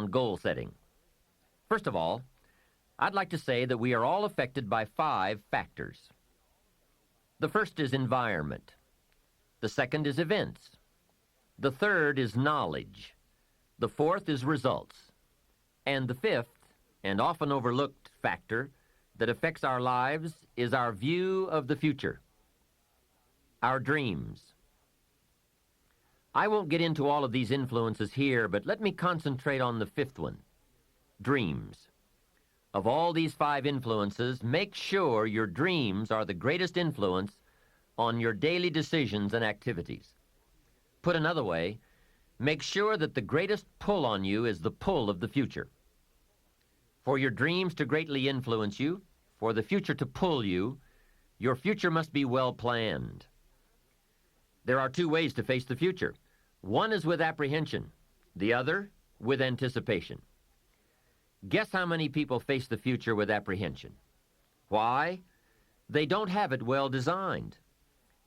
on goal setting. First of all, I'd like to say that we are all affected by 5 factors. The first is environment. The second is events. The third is knowledge. The fourth is results. And the fifth, and often overlooked factor that affects our lives is our view of the future, our dreams. I won't get into all of these influences here, but let me concentrate on the fifth one, dreams. Of all these 5 influences, make sure your dreams are the greatest influence on your daily decisions and activities. Put another way, make sure that the greatest pull on you is the pull of the future. For your dreams to greatly influence you, for the future to pull you, your future must be well planned. There are 2 ways to face the future. One is with apprehension, the other with anticipation. Guess how many people face the future with apprehension? Why? They don't have it well designed.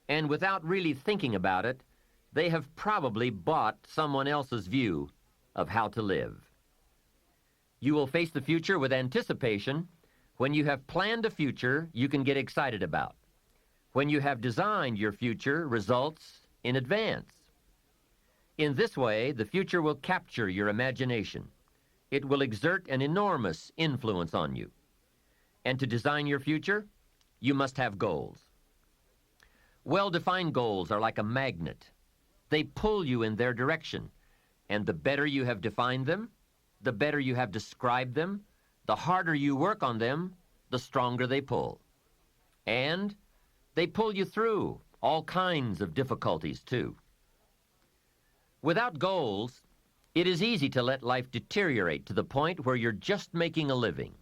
And without really thinking about it, they have probably bought someone else's view of how to live. You will face the future with anticipation when you have planned a future you can get excited about, when you have designed your future results in advance. In this way, the future will capture your imagination. It will exert an enormous influence on you. And to design your future, you must have goals. Well-defined goals are like a magnet. They pull you in their direction, and the better you have defined them, the better you have described them, the harder you work on them, the stronger they pull. And they pull you through all kinds of difficulties, too. Without goals, it is easy to let life deteriorate to the point where you're just making a living.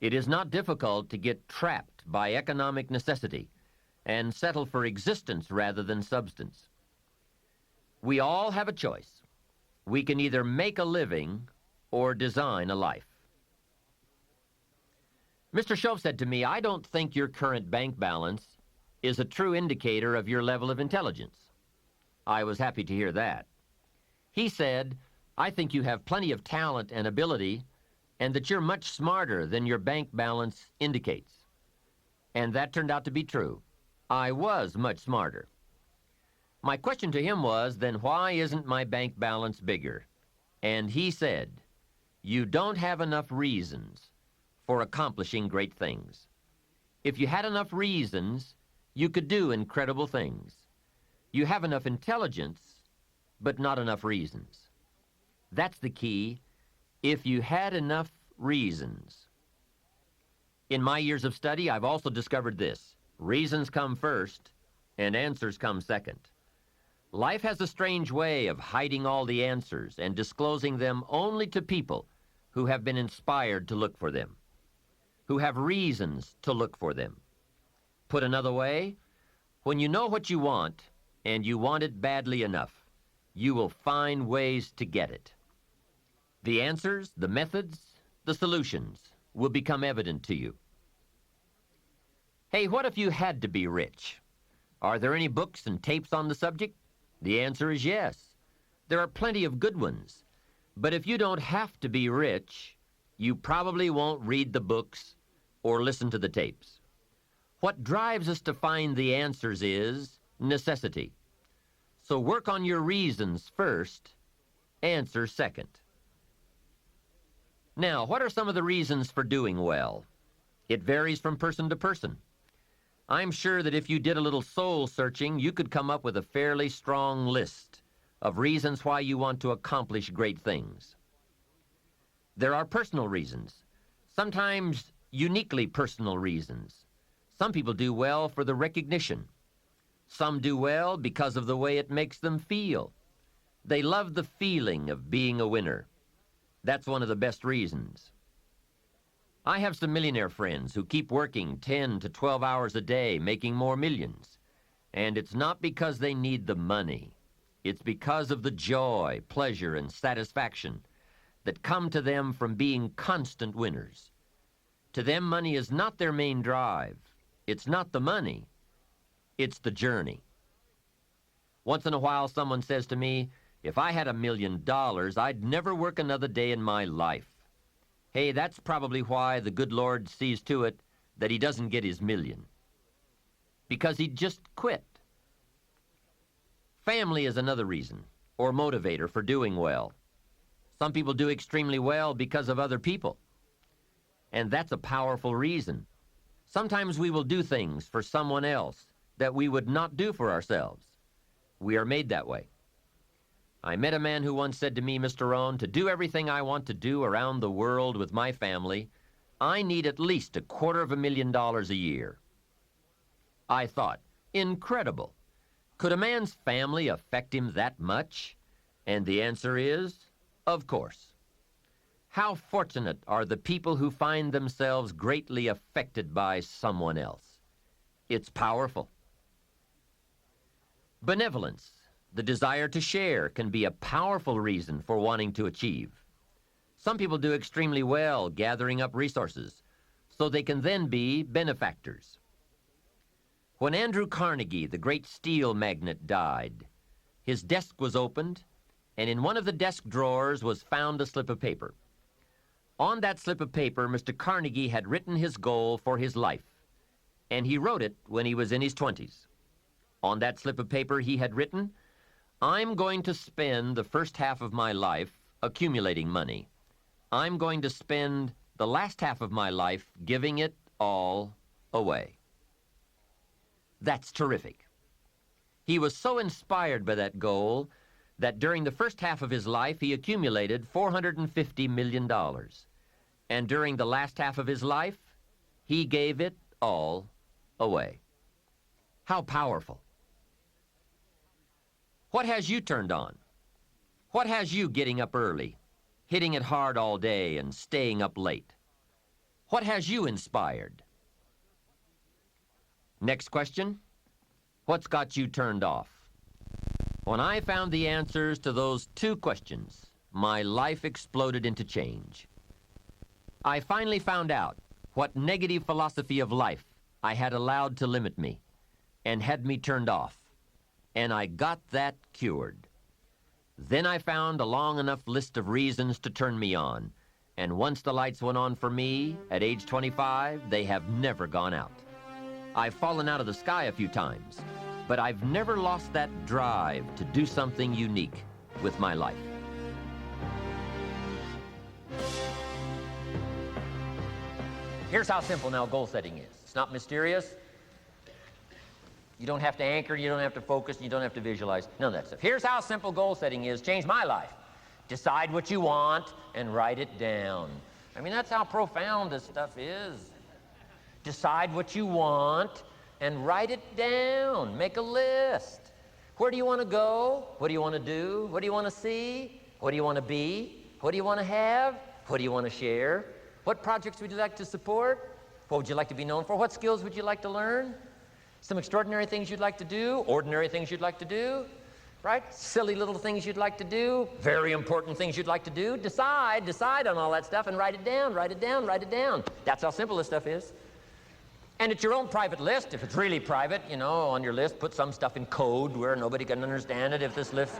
It is not difficult to get trapped by economic necessity and settle for existence rather than substance. We all have a choice. We can either make a living or design a life. Mr. Shove said to me, "I don't think your current bank balance is a true indicator of your level of intelligence." I was happy to hear that. He said, "I think you have plenty of talent and ability, and that you're much smarter than your bank balance indicates." And that turned out to be true. I was much smarter. My question to him was, then why isn't my bank balance bigger? And he said, "You don't have enough reasons for accomplishing great things. If you had enough reasons, you could do incredible things. You have enough intelligence, but not enough reasons." That's the key. If you had enough reasons. In my years of study, I've also discovered this. Reasons come first, and answers come second. Life has a strange way of hiding all the answers and disclosing them only to people who have been inspired to look for them, who have reasons to look for them. Put another way, when you know what you want, and you want it badly enough, you will find ways to get it. The answers, the methods, the solutions will become evident to you. Hey, what if you had to be rich? Are there any books and tapes on the subject? The answer is yes. There are plenty of good ones. But if you don't have to be rich, you probably won't read the books or listen to the tapes. What drives us to find the answers is necessity. So work on your reasons first, answers second. Now, what are some of the reasons for doing well? It varies from person to person. I'm sure that if you did a little soul searching, you could come up with a fairly strong list of reasons why you want to accomplish great things. There are personal reasons, sometimes uniquely personal reasons. Some people do well for the recognition. Some do well because of the way it makes them feel. They love the feeling of being a winner. That's one of the best reasons. I have some millionaire friends who keep working 10 to 12 hours a day, making more millions. And it's not because they need the money. It's because of the joy, pleasure, and satisfaction that come to them from being constant winners. To them, money is not their main drive. It's not the money. It's the journey. Once in a while, someone says to me, If I had $1 million, I'd never work another day in my life. Hey, that's probably why the good Lord sees to it that he doesn't get his million. Because he'd just quit. Family is another reason, or motivator for doing well. Some people do extremely well because of other people. And that's a powerful reason. Sometimes we will do things for someone else that we would not do for ourselves. We are made that way. I met a man who once said to me, Mr. Rohn, to do everything I want to do around the world with my family, I need at least $250,000 a year. I thought, incredible. Could a man's family affect him that much? And the answer is, of course. How fortunate are the people who find themselves greatly affected by someone else. It's powerful. Benevolence, the desire to share, can be a powerful reason for wanting to achieve. Some people do extremely well gathering up resources so they can then be benefactors. When Andrew Carnegie, the great steel magnate, died, his desk was opened, and in one of the desk drawers was found a slip of paper. On that slip of paper, Mr. Carnegie had written his goal for his life, and he wrote it when he was in his 20s. On that slip of paper, he had written, I'm going to spend the first half of my life accumulating money. I'm going to spend the last half of my life giving it all away. That's terrific. He was so inspired by that goal that during the first half of his life, he accumulated $450 million. And during the last half of his life, he gave it all away. How powerful. What has you turned on? What has you getting up early, hitting it hard all day and staying up late? What has you inspired? Next question. What's got you turned off? When I found the answers to those two questions, my life exploded into change. I finally found out what negative philosophy of life I had allowed to limit me and had me turned off, and I got that cured. Then I found a long enough list of reasons to turn me on, and once the lights went on for me at age 25, they have never gone out. I've fallen out of the sky a few times, but I've never lost that drive to do something unique with my life. Here's how simple now goal setting is. It's not mysterious. You don't have to anchor, you don't have to focus, you don't have to visualize, none of that stuff. Here's how simple goal setting is. Changed my life. Decide what you want and write it down. I mean, that's how profound this stuff is. Decide what you want and write it down. Make a list. Where do you want to go? What do you want to do? What do you want to see? What do you want to be? What do you want to have? What do you want to share? What projects would you like to support? What would you like to be known for? What skills would you like to learn? Some extraordinary things you'd like to do, ordinary things you'd like to do, right? Silly little things you'd like to do, very important things you'd like to do. Decide on all that stuff and write it down, write it down, write it down. That's how simple this stuff is. And it's your own private list. If it's really private, you know, on your list, put some stuff in code where nobody can understand it if this list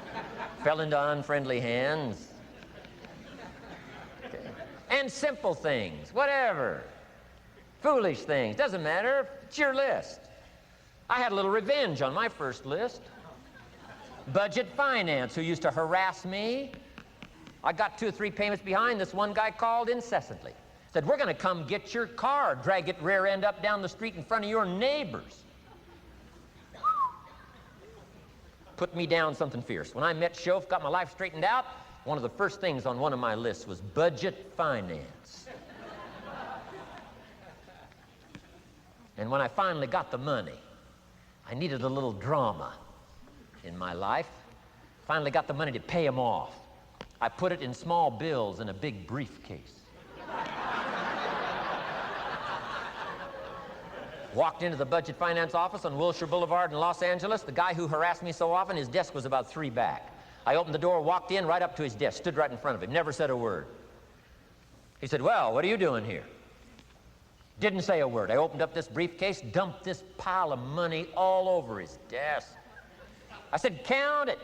fell into unfriendly hands. Okay. And simple things, whatever. Foolish things, doesn't matter. It's your list. I had a little revenge on my first list. Budget finance, who used to harass me. I got 2 or 3 payments behind. This one guy called incessantly. Said, we're going to come get your car, drag it rear end up down the street in front of your neighbors. Put me down something fierce. When I met Shof, got my life straightened out, one of the first things on one of my lists was budget finance. And when I finally got the money, I needed a little drama in my life. Finally got the money to pay him off. I put it in small bills in a big briefcase. Walked into the budget finance office on Wilshire Boulevard in Los Angeles. The guy who harassed me so often, his desk was about 3 back. I opened the door, walked in, right up to his desk, stood right in front of him, never said a word. He said, well, what are you doing here? Didn't say a word. I opened up this briefcase, dumped this pile of money all over his desk. I said, count it.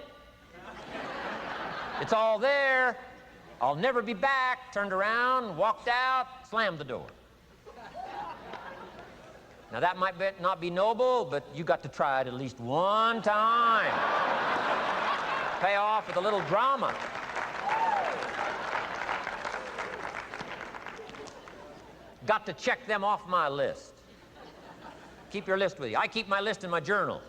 It's all there. I'll never be back. Turned around, walked out, slammed the door. Now that might not be noble, but you got to try it at least one time. Pay off with a little drama. Got to check them off my list. Keep your list with you. I keep my list in my journal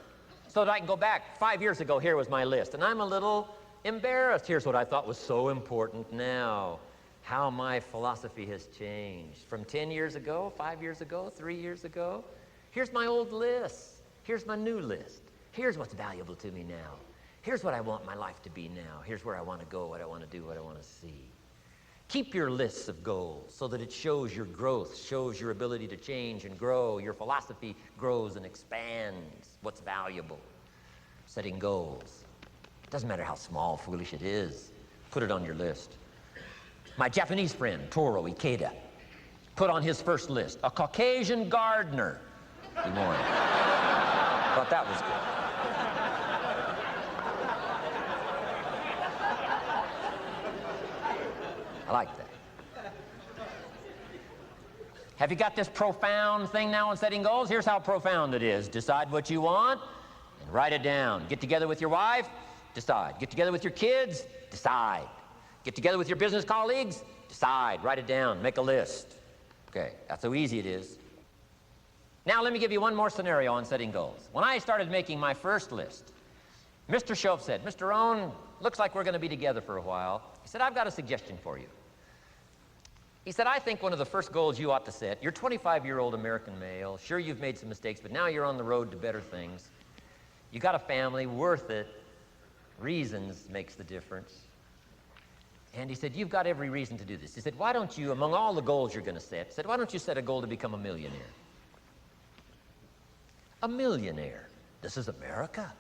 so that I can go back. 5 years ago, here was my list, and I'm a little embarrassed. Here's what I thought was so important now. How my philosophy has changed. From 10 years ago, 5 years ago, 3 years ago. Here's my old list. Here's my new list. Here's what's valuable to me now. Here's what I want my life to be now. Here's where I want to go, what I want to do, what I want to see. Keep your lists of goals so that it shows your growth, shows your ability to change and grow. Your philosophy grows and expands what's valuable. Setting goals. Doesn't matter how small, foolish it is. Put it on your list. My Japanese friend, Toro Ikeda, put on his first list, a Caucasian gardener. Good morning. Thought that was good. I like that. Have you got this profound thing now on setting goals? Here's how profound it is. Decide what you want and write it down. Get together with your wife, decide. Get together with your kids, decide. Get together with your business colleagues, decide. Write it down, make a list. Okay, that's how easy it is. Now let me give you one more scenario on setting goals. When I started making my first list, Mr. Shoaff said, Mr. Rohn, looks like we're going to be together for a while. He said, I've got a suggestion for you. He said, I think one of the first goals you ought to set, you're a 25-year-old American male, sure you've made some mistakes, but now you're on the road to better things. You got a family, worth it. Reasons makes the difference. And he said, you've got every reason to do this. He said, why don't you, among all the goals you're going to set, why don't you set a goal to become a millionaire? A millionaire. This is America.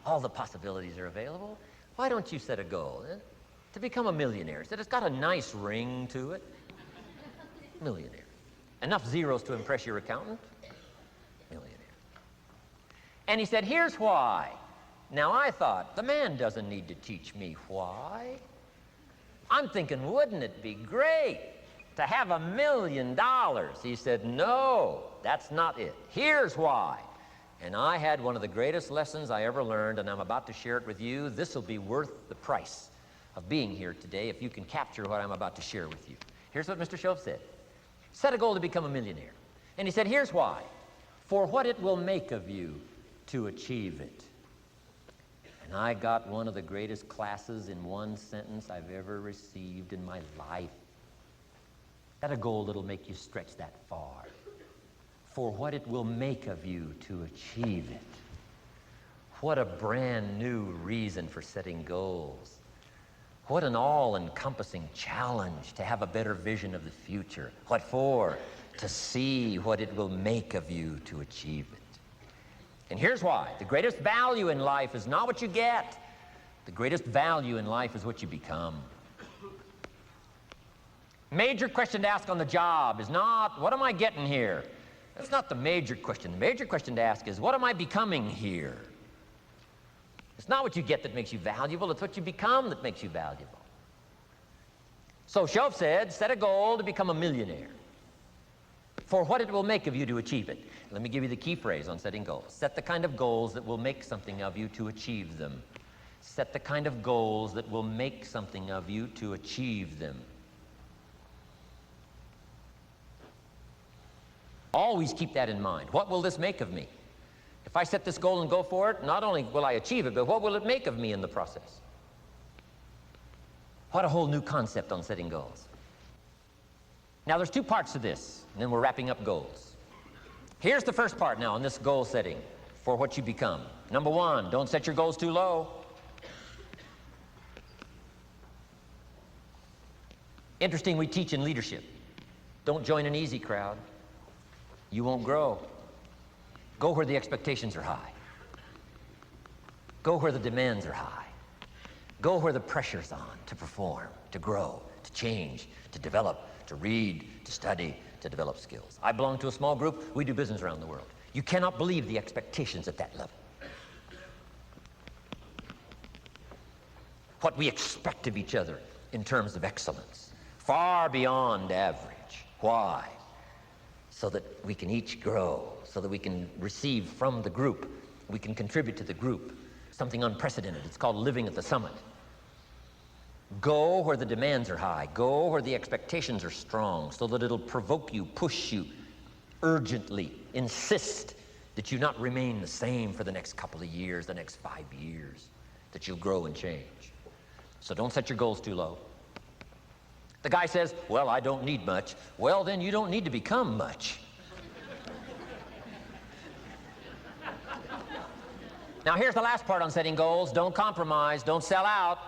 All the possibilities are available. Why don't you set a goal to become a millionaire? He said, it's got a nice ring to it. Millionaire. Enough zeros to impress your accountant? Millionaire. And he said, here's why. Now I thought, the man doesn't need to teach me why. I'm thinking, wouldn't it be great to have $1 million? He said, no, that's not it. Here's why. And I had one of the greatest lessons I ever learned, and I'm about to share it with you. This will be worth the price of being here today if you can capture what I'm about to share with you. Here's what Mr. Shoaff said. Set a goal to become a millionaire. And he said, here's why. For what it will make of you to achieve it. And I got one of the greatest classes in one sentence I've ever received in my life. Set a goal that'll make you stretch that far. For what it will make of you to achieve it. What a brand new reason for setting goals. What an all-encompassing challenge to have a better vision of the future. What for? To see what it will make of you to achieve it. And here's why. The greatest value in life is not what you get. The greatest value in life is what you become. Major question to ask on the job is not, what am I getting here? That's not the major question. The major question to ask is, what am I becoming here? It's not what you get that makes you valuable. It's what you become that makes you valuable. So Shoaff said, set a goal to become a millionaire. For what it will make of you to achieve it. Let me give you the key phrase on setting goals. Set the kind of goals that will make something of you to achieve them. Set the kind of goals that will make something of you to achieve them. Always keep that in mind. What will this make of me? If I set this goal and go for it, not only will I achieve it, but what will it make of me in the process? What a whole new concept on setting goals. Now there's two parts to this, and then we're wrapping up goals. Here's the first part now on this goal setting for what you become. Number one, don't set your goals too low. Interesting, we teach in leadership. Don't join an easy crowd. You won't grow. Go where the expectations are high. Go where the demands are high. Go where the pressure's on to perform, to grow, to change, to develop, to read, to study, to develop skills. I belong to a small group. We do business around the world. You cannot believe the expectations at that level. what we expect of each other in terms of excellence, far beyond average. Why? So that we can each grow, so that we can receive from the group, we can contribute to the group, something unprecedented. It's called living at the summit. Go where the demands are high, go where the expectations are strong, so that it'll provoke you, push you, urgently insist that you not remain the same for the next couple of years, the next 5 years, that you'll grow and change. So don't set your goals too low. The guy says, well, I don't need much. Well, then you don't need to become much. Now, here's the last part on setting goals. Don't compromise. Don't sell out.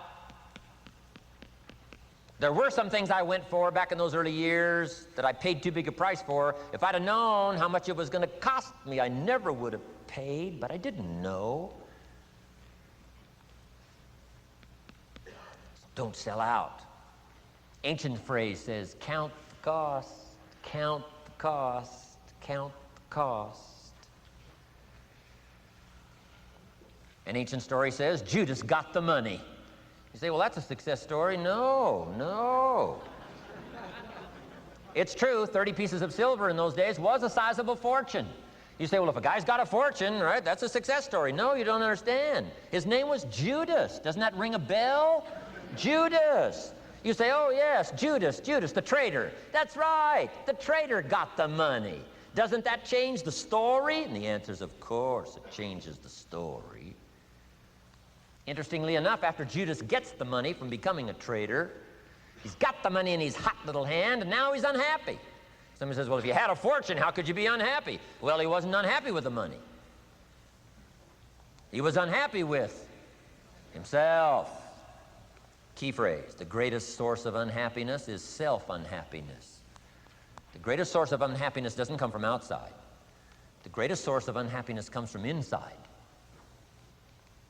There were some things I went for back in those early years that I paid too big a price for. If I'd have known how much it was going to cost me, I never would have paid, but I didn't know. So don't sell out. Ancient phrase says, count the cost, count the cost, count the cost. An ancient story says, Judas got the money. You say, well, that's a success story. No. It's true, 30 pieces of silver in those days was a sizable fortune. You say, well, if a guy's got a fortune, right, that's a success story. No, you don't understand. His name was Judas. Doesn't that ring a bell? Judas. You say, oh, yes, Judas, the traitor. That's right, the traitor got the money. Doesn't that change the story? And the answer is, of course, it changes the story. Interestingly enough, after Judas gets the money from becoming a traitor, he's got the money in his hot little hand, and now he's unhappy. Somebody says, well, if you had a fortune, how could you be unhappy? Well, he wasn't unhappy with the money. He was unhappy with himself. Key phrase, the greatest source of unhappiness is self-unhappiness. The greatest source of unhappiness doesn't come from outside. The greatest source of unhappiness comes from inside.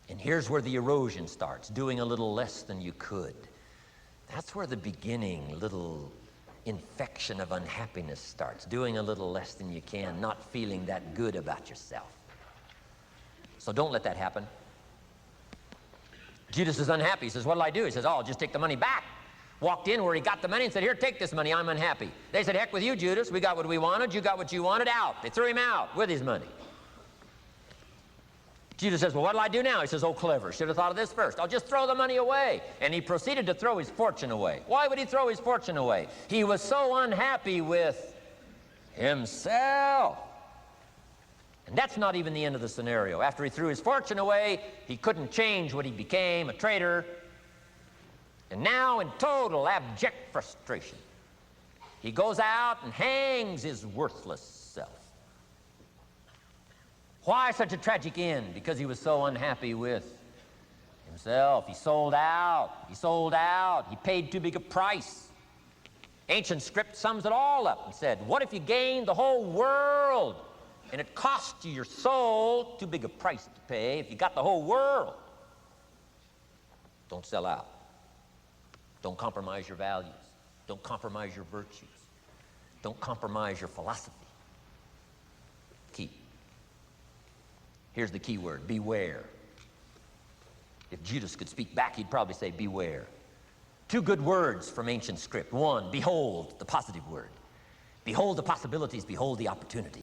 And here's where the erosion starts, doing a little less than you could. That's where the beginning little infection of unhappiness starts, doing a little less than you can, not feeling that good about yourself. So don't let that happen. Judas is unhappy. He says, what'll I do? He says, oh, I'll just take the money back. Walked in where he got the money and said, here, take this money, I'm unhappy. They said, heck with you, Judas. We got what we wanted, you got what you wanted, out. They threw him out with his money. Judas says, well, what'll I do now? He says, oh, clever. Should have thought of this first. I'll just throw the money away. And he proceeded to throw his fortune away. Why would he throw his fortune away? He was so unhappy with himself. And that's not even the end of the scenario. After he threw his fortune away, he couldn't change what he became, a traitor. And now, in total abject frustration, he goes out and hangs his worthless self. Why such a tragic end? Because he was so unhappy with himself. He sold out. He paid too big a price. Ancient script sums it all up and said, what if you gained the whole world and it cost you your soul? Too big a price to pay if you got the whole world. Don't sell out. Don't compromise your values. Don't compromise your virtues. Don't compromise your philosophy. Key. Here's the key word, beware. If Judas could speak back, he'd probably say beware. Two good words from ancient script. One, behold, the positive word. Behold the possibilities, behold the opportunity.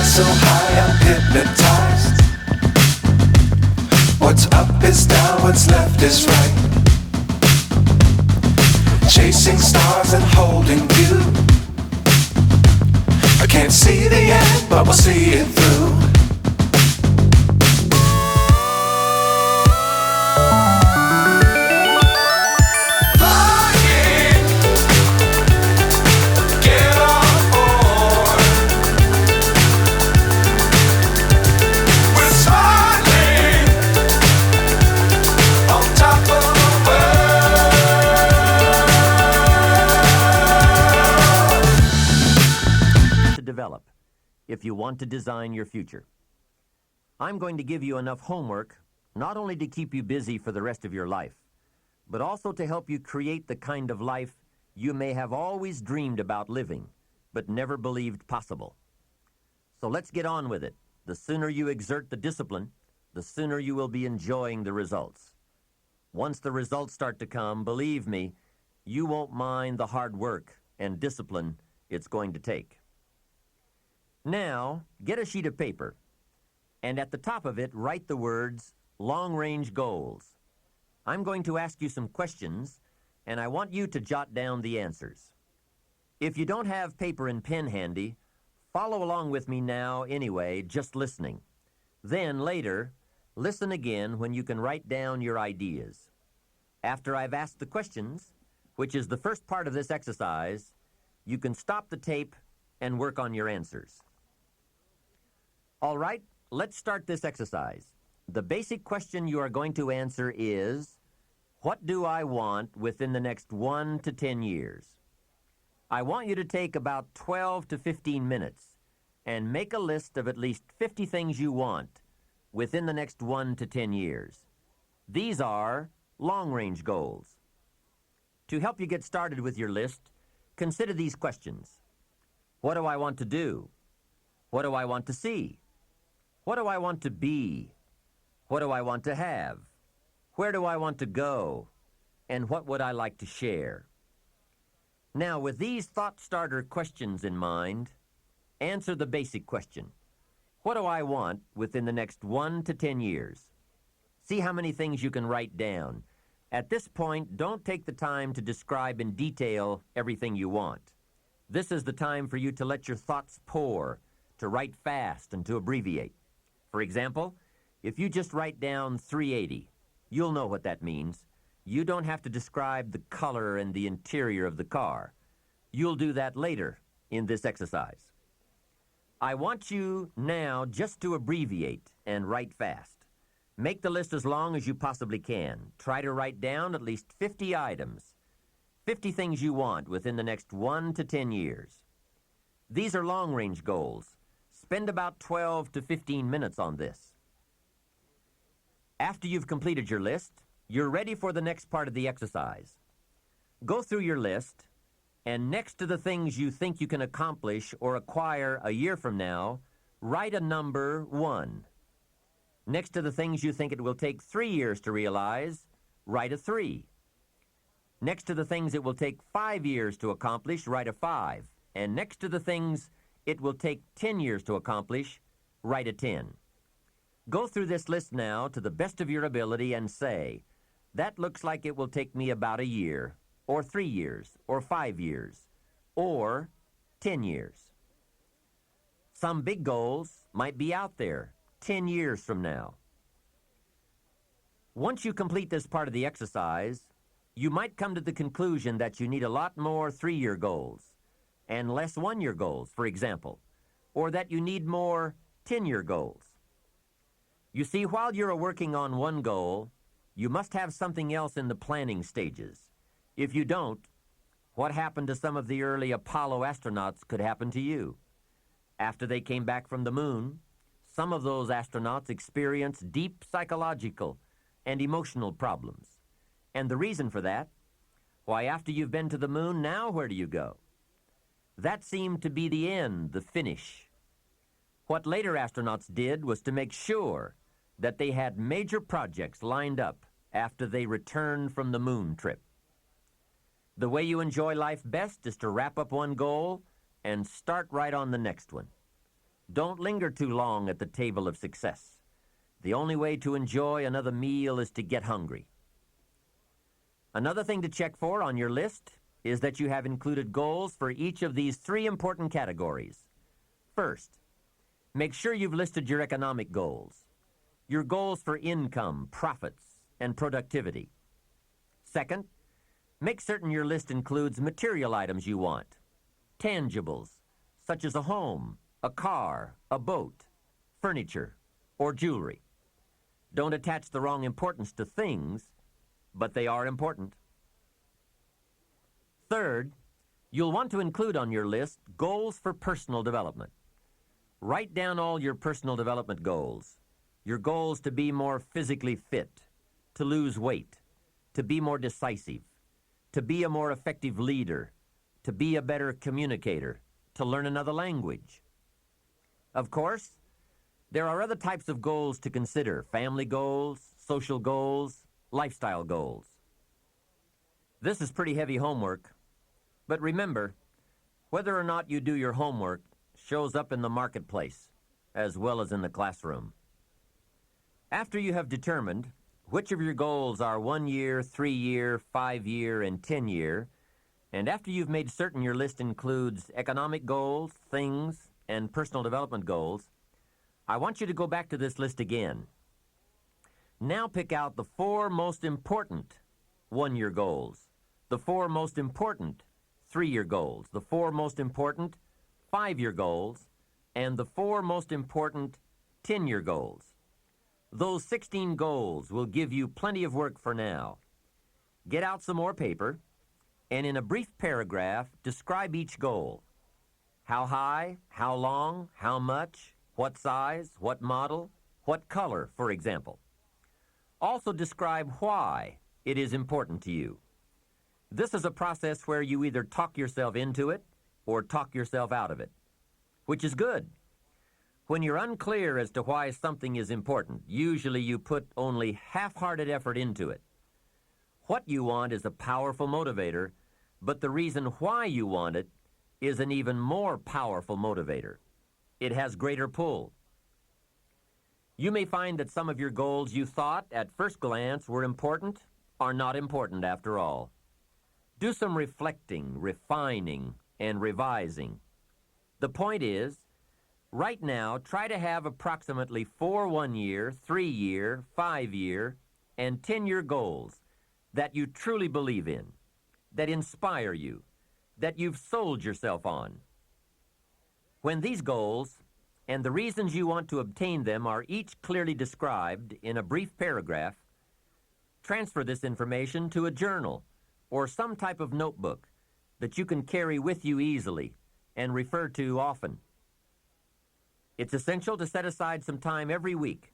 So high I'm hypnotized. What's up is down, what's left is right. Chasing stars and holding you. I can't see the end, but we'll see it through. if you want to design your future. I'm going to give you enough homework not only to keep you busy for the rest of your life, but also to help you create the kind of life you may have always dreamed about living, but never believed possible. So let's get on with it. The sooner you exert the discipline, the sooner you will be enjoying the results. Once the results start to come, believe me, you won't mind the hard work and discipline it's going to take. Now, get a sheet of paper, and at the top of it, write the words, long-range goals. I'm going to ask you some questions, and I want you to jot down the answers. If you don't have paper and pen handy, follow along with me now anyway, just listening. Then, later, listen again when you can write down your ideas. After I've asked the questions, which is the first part of this exercise, you can stop the tape and work on your answers. All right, let's start this exercise. The basic question you are going to answer is, what do I want within the next 1 to 10 years? I want you to take about 12 to 15 minutes and make a list of at least 50 things you want within the next 1 to 10 years. These are long-range goals. To help you get started with your list, consider these questions. What do I want to do? What do I want to see? What do I want to be? What do I want to have? Where do I want to go? And what would I like to share? Now, with these thought starter questions in mind, answer the basic question. What do I want within the next 1 to 10 years? See how many things you can write down. At this point, don't take the time to describe in detail everything you want. This is the time for you to let your thoughts pour, to write fast and to abbreviate. For example, if you just write down 380, you'll know what that means. You don't have to describe the color and the interior of the car. You'll do that later in this exercise. I want you now just to abbreviate and write fast. Make the list as long as you possibly can. Try to write down at least 50 items, 50 things you want within the next 1 to 10 years. These are long-range goals. Spend about 12 to 15 minutes on this. After you've completed your list, you're ready for the next part of the exercise. Go through your list, and next to the things you think you can accomplish or acquire a year from now, write a number 1. Next to the things you think it will take 3 years to realize, write a 3. Next to the things it will take 5 years to accomplish, write a 5. And next to the things it will take 10 years to accomplish, write a 10. Go through this list now to the best of your ability and say, that looks like it will take me about a year, or 3 years, or 5 years, or 10 years. Some big goals might be out there 10 years from now. Once you complete this part of the exercise, you might come to the conclusion that you need a lot more 3-year goals and less 1-year goals, for example, or that you need more 10-year goals. You see, while you're working on one goal, you must have something else in the planning stages. If you don't, what happened to some of the early Apollo astronauts could happen to you. After they came back from the moon, some of those astronauts experienced deep psychological and emotional problems. And the reason for that? Why, after you've been to the moon, now where do you go? That seemed to be the end, the finish. What later astronauts did was to make sure that they had major projects lined up after they returned from the moon trip. The way you enjoy life best is to wrap up one goal and start right on the next one. Don't linger too long at the table of success. The only way to enjoy another meal is to get hungry. Another thing to check for on your list is that you have included goals for each of these 3 important categories. First, make sure you've listed your economic goals, your goals for income, profits, and productivity. Second, make certain your list includes material items you want, tangibles, such as a home, a car, a boat, furniture, or jewelry. Don't attach the wrong importance to things, but they are important. Third, you'll want to include on your list goals for personal development. Write down all your personal development goals. Your goals to be more physically fit, to lose weight, to be more decisive, to be a more effective leader, to be a better communicator, to learn another language. Of course, there are other types of goals to consider: family goals, social goals, lifestyle goals. This is pretty heavy homework, but remember, whether or not you do your homework shows up in the marketplace as well as in the classroom. After you have determined which of your goals are 1 year, 3 year, 5 year, and 10 year, and after you've made certain your list includes economic goals, things, and personal development goals, I want you to go back to this list again. Now pick out the 4 most important 1-year goals, the 4 most important 3-year goals, the 4 most important 5-year goals, and the 4 most important 10-year goals. Those 16 goals will give you plenty of work for now. Get out some more paper, and in a brief paragraph, describe each goal. How high, how long, how much, what size, what model, what color, for example. Also describe why it is important to you. This is a process where you either talk yourself into it or talk yourself out of it, which is good. When you're unclear as to why something is important, usually you put only half-hearted effort into it. What you want is a powerful motivator, but the reason why you want it is an even more powerful motivator. It has greater pull. You may find that some of your goals you thought at first glance were important are not important after all. Do some reflecting, refining, and revising. The point is, right now, try to have approximately 4 1-year, 3-year, 5-year, and 10-year goals that you truly believe in, that inspire you, that you've sold yourself on. When these goals and the reasons you want to obtain them are each clearly described in a brief paragraph, transfer this information to a journal or some type of notebook that you can carry with you easily and refer to often. It's essential to set aside some time every week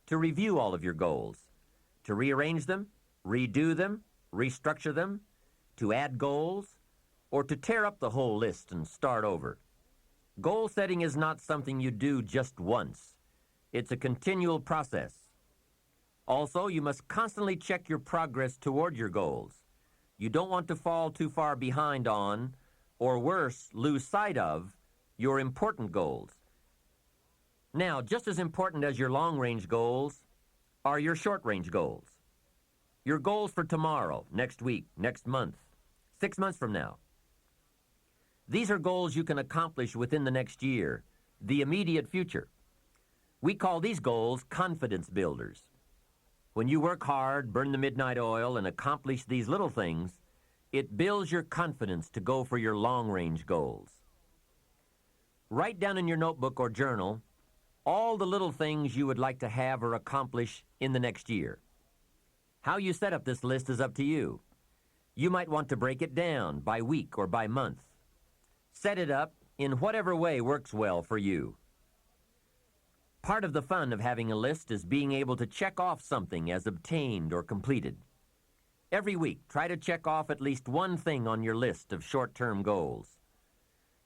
to review all of your goals, to rearrange them, redo them, restructure them, to add goals, or to tear up the whole list and start over. Goal setting is not something you do just once. It's a continual process. Also, you must constantly check your progress toward your goals. You don't want to fall too far behind on, or worse, lose sight of, your important goals. Now, just as important as your long-range goals are your short-range goals. Your goals for tomorrow, next week, next month, 6 months from now. These are goals you can accomplish within the next year, the immediate future. We call these goals confidence builders. When you work hard, burn the midnight oil, and accomplish these little things, it builds your confidence to go for your long-range goals. Write down in your notebook or journal all the little things you would like to have or accomplish in the next year. How you set up this list is up to you. You might want to break it down by week or by month. Set it up in whatever way works well for you. Part of the fun of having a list is being able to check off something as obtained or completed. Every week, try to check off at least one thing on your list of short-term goals.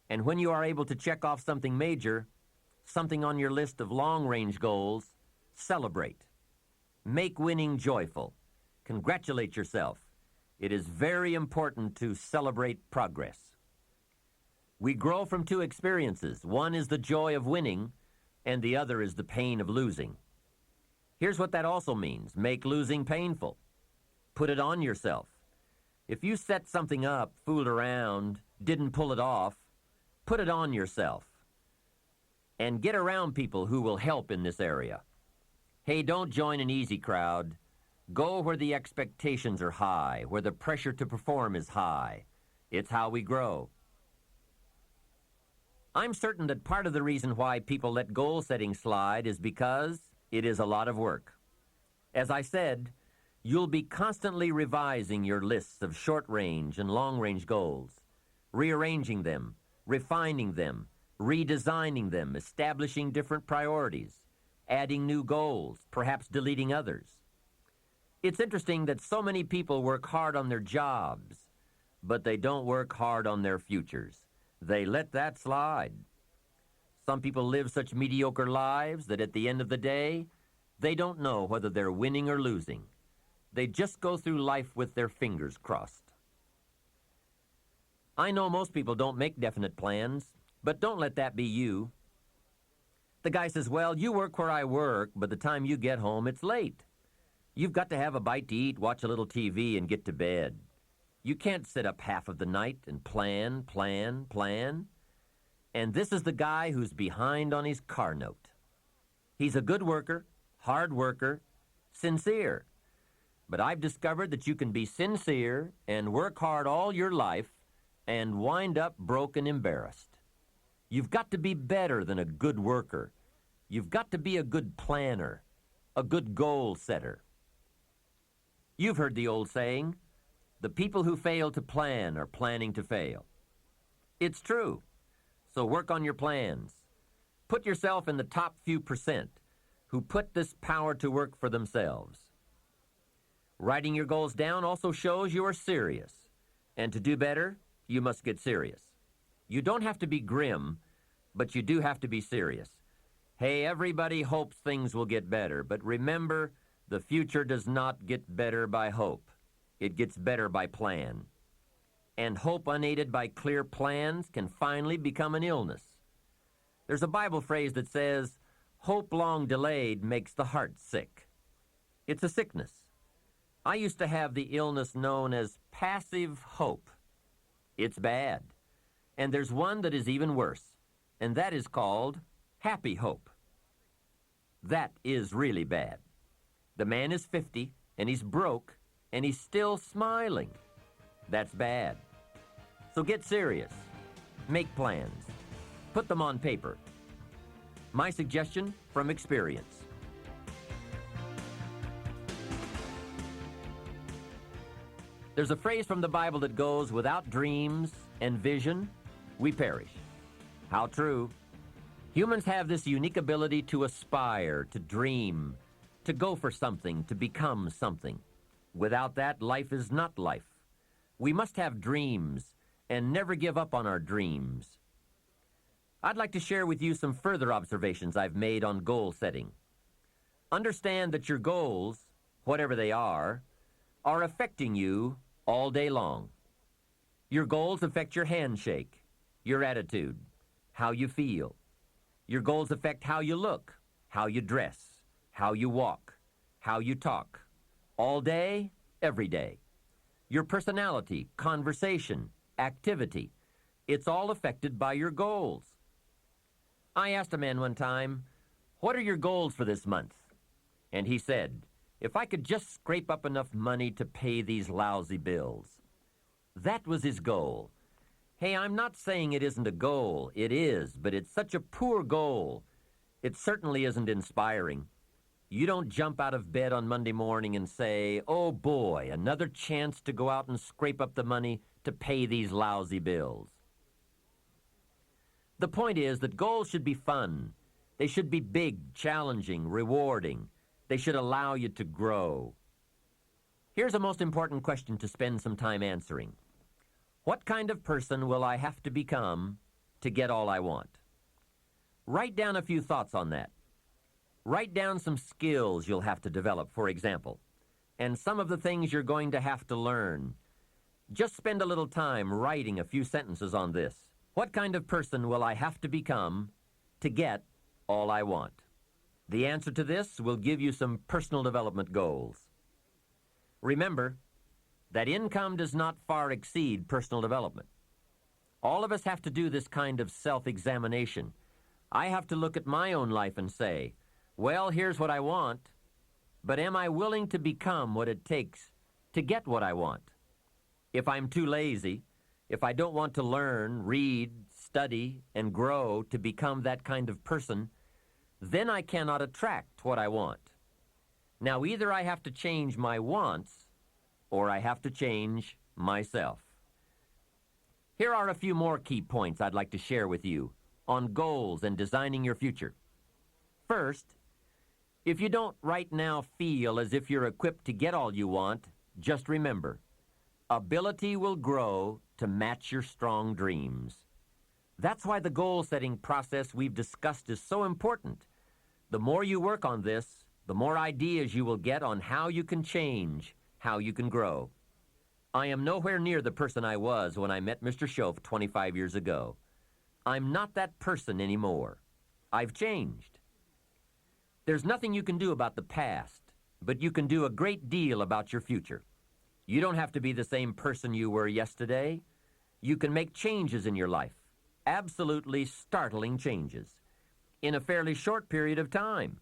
And when you are able to check off something major, something on your list of long-range goals, celebrate. Make winning joyful. Congratulate yourself. It is very important to celebrate progress. We grow from 2 experiences. One is the joy of winning, and the other is the pain of losing. Here's what that also means. Make losing painful. Put it on yourself. If you set something up, fooled around, didn't pull it off, put it on yourself. And get around people who will help in this area. Hey, don't join an easy crowd. Go where the expectations are high, where the pressure to perform is high. It's how we grow. I'm certain that part of the reason why people let goal setting slide is because it is a lot of work. As I said, you'll be constantly revising your lists of short-range and long-range goals, rearranging them, refining them, redesigning them, establishing different priorities, adding new goals, perhaps deleting others. It's interesting that so many people work hard on their jobs, but they don't work hard on their futures. They let that slide. Some people live such mediocre lives that at the end of the day, they don't know whether they're winning or losing. They just go through life with their fingers crossed. I know most people don't make definite plans, but don't let that be you. The guy says, well, you work where I work, but the time you get home, it's late. You've got to have a bite to eat, watch a little TV, and get to bed. You can't sit up half of the night and plan. And this is the guy who's behind on his car note. He's a good worker, hard worker, sincere. But I've discovered that you can be sincere and work hard all your life and wind up broke and embarrassed. You've got to be better than a good worker. You've got to be a good planner, a good goal setter. You've heard the old saying, the people who fail to plan are planning to fail. It's true. So work on your plans. Put yourself in the top few percent who put this power to work for themselves. Writing your goals down also shows you are serious. And to do better, you must get serious. You don't have to be grim, but you do have to be serious. Hey, everybody hopes things will get better, but remember, the future does not get better by hope. It gets better by plan. And hope unaided by clear plans can finally become an illness. There's a Bible phrase that says, hope long delayed makes the heart sick. It's a sickness. I used to have the illness known as passive hope. It's bad. And there's one that is even worse, and that is called happy hope. That is really bad. The man is 50, and he's broke, and he's still smiling. That's bad. So get serious. Make plans. Put them on paper. My suggestion from experience. There's a phrase from the Bible that goes, without dreams and vision, we perish. How true. Humans have this unique ability to aspire, to dream, to go for something, to become something. Without that, life is not life. We must have dreams and never give up on our dreams. I'd like to share with you some further observations I've made on goal setting. Understand that your goals, whatever they are affecting you all day long. Your goals affect your handshake, your attitude, how you feel. Your goals affect how you look, how you dress, how you walk, how you talk. All day, every day. Your personality, conversation, activity, it's all affected by your goals. I asked a man one time, what are your goals for this month? And he said, if I could just scrape up enough money to pay these lousy bills. That was his goal. Hey, I'm not saying it isn't a goal. It is, but it's such a poor goal. It certainly isn't inspiring. You don't jump out of bed on Monday morning and say, oh boy, another chance to go out and scrape up the money to pay these lousy bills. The point is that goals should be fun. They should be big, challenging, rewarding. They should allow you to grow. Here's a most important question to spend some time answering. What kind of person will I have to become to get all I want? Write down a few thoughts on that. Write down some skills you'll have to develop, for example, and some of the things you're going to have to learn. Just spend a little time writing a few sentences on this. What kind of person will I have to become to get all I want? The answer to this will give you some personal development goals. Remember that income does not far exceed personal development. All of us have to do this kind of self-examination. I have to look at my own life and say, well, here's what I want, but am I willing to become what it takes to get what I want? If I'm too lazy, if I don't want to learn, read, study, and grow to become that kind of person, then I cannot attract what I want. Now, either I have to change my wants, or I have to change myself. Here are a few more key points I'd like to share with you on goals and designing your future. First, if you don't right now feel as if you're equipped to get all you want, just remember, ability will grow to match your strong dreams. That's why the goal-setting process we've discussed is so important. The more you work on this, the more ideas you will get on how you can change, how you can grow. I am nowhere near the person I was when I met Mr. Schoaf 25 years ago. I'm not that person anymore. I've changed. There's nothing you can do about the past, but you can do a great deal about your future. You don't have to be the same person you were yesterday. You can make changes in your life, absolutely startling changes, in a fairly short period of time.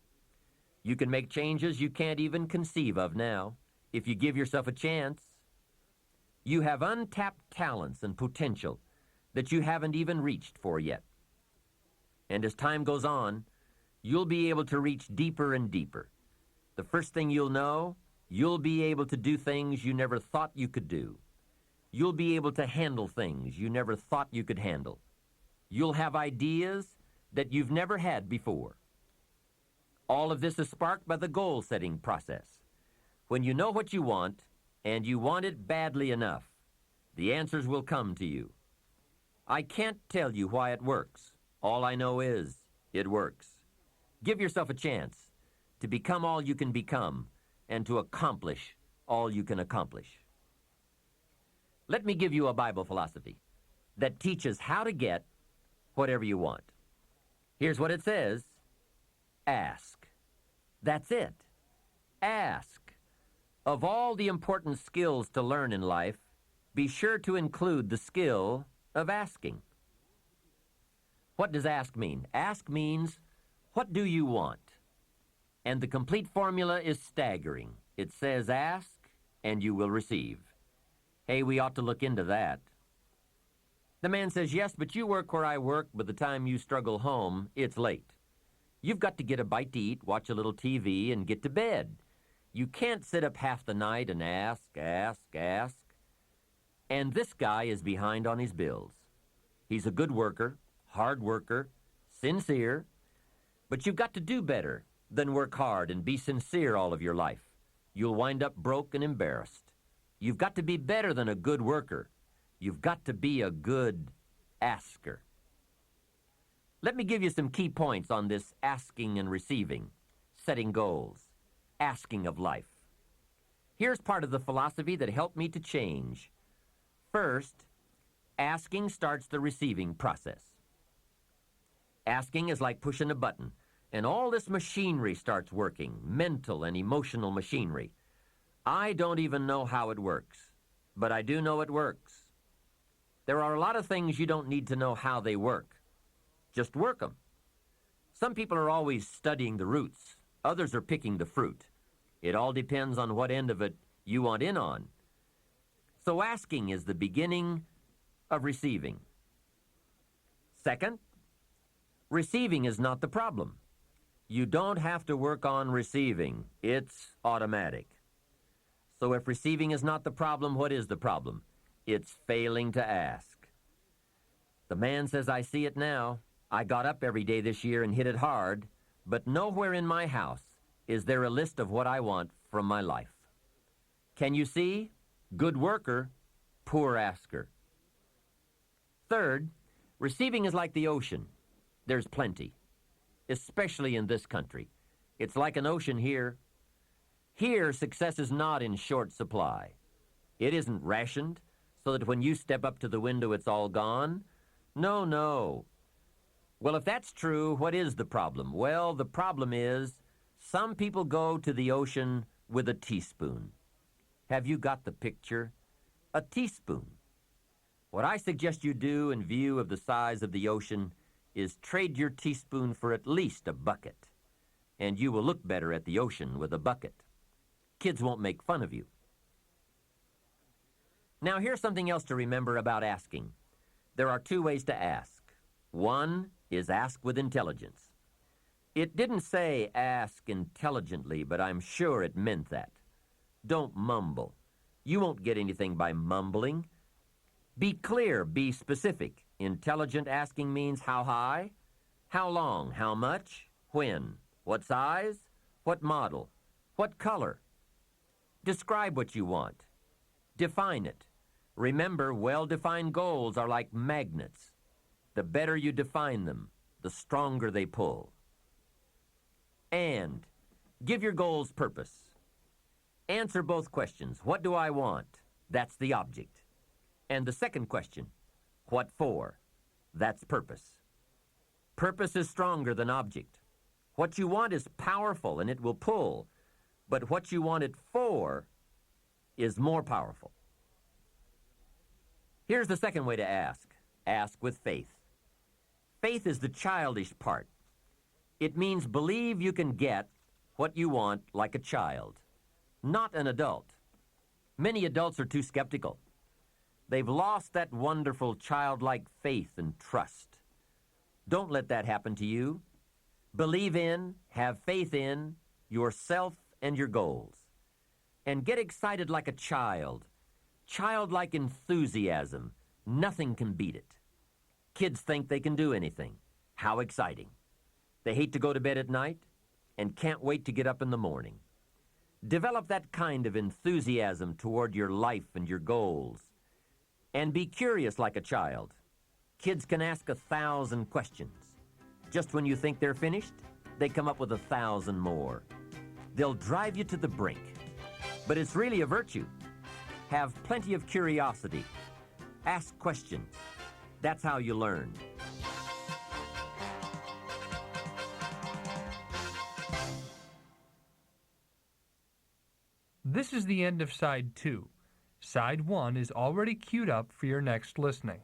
You can make changes you can't even conceive of now, if you give yourself a chance. You have untapped talents and potential that you haven't even reached for yet. And as time goes on, you'll be able to reach deeper and deeper. The first thing you'll know, you'll be able to do things you never thought you could do. You'll be able to handle things you never thought you could handle. You'll have ideas that you've never had before. All of this is sparked by the goal-setting process. When you know what you want, and you want it badly enough, the answers will come to you. I can't tell you why it works. All I know is it works. Give yourself a chance to become all you can become and to accomplish all you can accomplish. Let me give you a Bible philosophy that teaches how to get whatever you want. Here's what it says. Ask. That's it. Ask. Of all the important skills to learn in life, be sure to include the skill of asking. What does ask mean? Ask means, what do you want? And the complete formula is staggering. It says ask and you will receive. Hey, we ought to look into that. The man says, yes, but you work where I work. By the time you struggle home, it's late. You've got to get a bite to eat, watch a little TV, and get to bed. You can't sit up half the night and ask. And this guy is behind on his bills. He's a good worker, hard worker, sincere, but you've got to do better than work hard and be sincere all of your life. You'll wind up broke and embarrassed. You've got to be better than a good worker. You've got to be a good asker. Let me give you some key points on this asking and receiving, setting goals, asking of life. Here's part of the philosophy that helped me to change. First, asking starts the receiving process. Asking is like pushing a button, and all this machinery starts working, mental and emotional machinery. I don't even know how it works, but I do know it works. There are a lot of things you don't need to know how they work. Just work them. Some people are always studying the roots. Others are picking the fruit. It all depends on what end of it you want in on. So asking is the beginning of receiving. Second, receiving is not the problem. You don't have to work on receiving. It's automatic. So if receiving is not the problem, what is the problem? It's failing to ask. The man says, I see it now. I got up every day this year and hit it hard, but nowhere in my house is there a list of what I want from my life. Can you see? Good worker, poor asker. Third, receiving is like the ocean. There's plenty, especially in this country. It's like an ocean here. Here, success is not in short supply. It isn't rationed so that when you step up to the window, it's all gone. No. Well, if that's true, what is the problem? Well, the problem is some people go to the ocean with a teaspoon. Have you got the picture? A teaspoon. What I suggest you do in view of the size of the ocean is trade your teaspoon for at least a bucket, and you will look better at the ocean with a bucket. Kids won't make fun of you. Now, here's something else to remember about asking. There are two ways to ask. One is ask with intelligence. It didn't say ask intelligently, but I'm sure it meant that. Don't mumble. You won't get anything by mumbling. Be clear, be specific, Intelligent asking means how high, how long, how much, when, what size, what model, what color. Describe what you want. Define it. Remember, well-defined goals are like magnets. The better you define them, the stronger they pull. And give your goals purpose. Answer both questions. What do I want? That's the object. And the second question, what for? That's purpose. Purpose is stronger than object. What you want is powerful and it will pull, but what you want it for is more powerful. Here's the second way to ask. Ask with faith. Faith is the childish part. It means believe you can get what you want like a child, not an adult. Many adults are too skeptical. They've lost that wonderful childlike faith and trust. Don't let that happen to you. Believe in, have faith in yourself and your goals. And get excited like a child. Childlike enthusiasm. Nothing can beat it. Kids think they can do anything. How exciting. They hate to go to bed at night and can't wait to get up in the morning. Develop that kind of enthusiasm toward your life and your goals. And be curious like a child. Kids can ask 1,000 questions. Just when you think they're finished, they come up with 1,000 more. They'll drive you to the brink. But it's really a virtue. Have plenty of curiosity. Ask questions. That's how you learn. This is the end of Side 2. Side 1 is already queued up for your next listening.